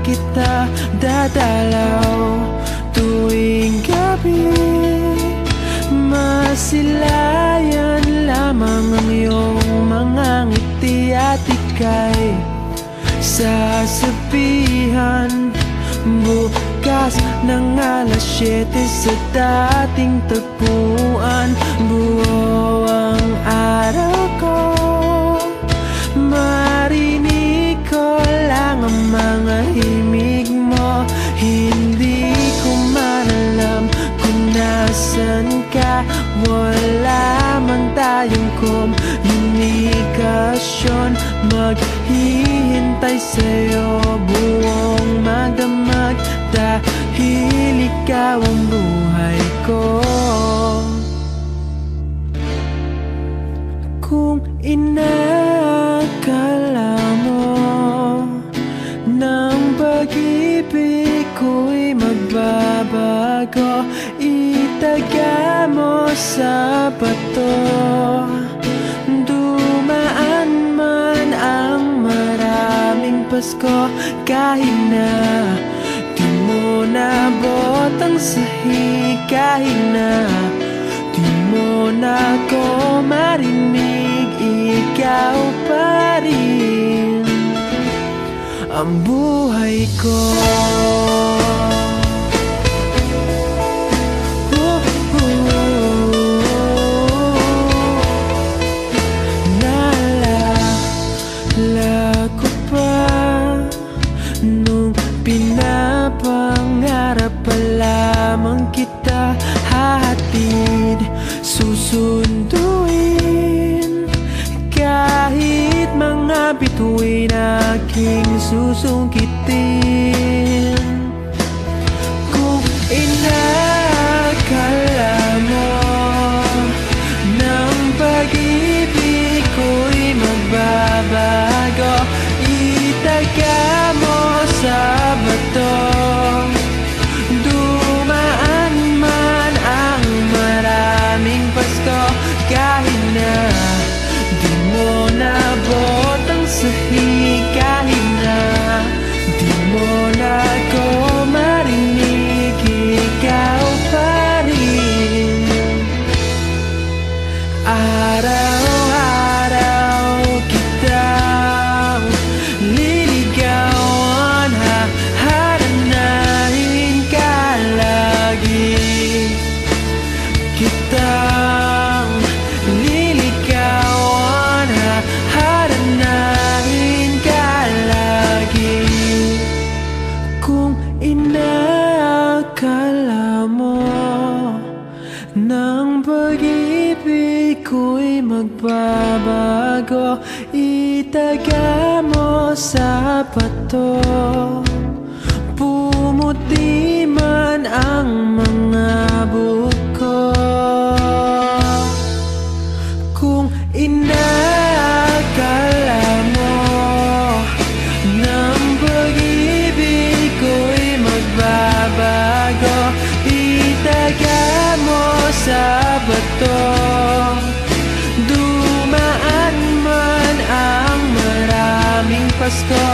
kita dadalaw tuwing gabi. Masilayan lamang ang iyong mga ngiti at ika'y sasabihan bukas ng alas 7 sa dating tagpuan. Buo ang araw ko, marinig ko lang ang mga himig mo. Hindi ko man alam kung nasan ka, wala man tayong komunikasyon. Maghihintay sa'yo buong magdamag, dahil ikaw ang buhay ko. Kung inakala mo ng pag-ibig ko'y magbabago, itaga mo sa bato. Dumaan man ang maraming Pasko, kahit na di mo nabot ang sahig, kahit na di mo na ko marinig, ikaw pa rin ang buhay ko. Naalala ko pa nung pinapangarap pa lamang kita, hatid susunduin kahit mga bituin aking susungkitin. Kung inakala mo ng pag-ibig ko'y magbabago, itaga mo sa bato. Dumaan man ang maraming Pasko, kahit na di mo nabot ang sahig, kahit na di mo na ko marinig, ikaw pa rin. Araw-araw kitang liligawan, haharanahin ka lagi. Kitang liligawan, haharanahin ka lagi. Kung inakala mo ng pag-ibig ko'y magbabago, itaga mo sa bato. Pumuti man ang mga buko. Kung inakala mo ng pag-ibig ko'y magbabago, itaga mo sa bato. Dumaan man ang maraming Pasko,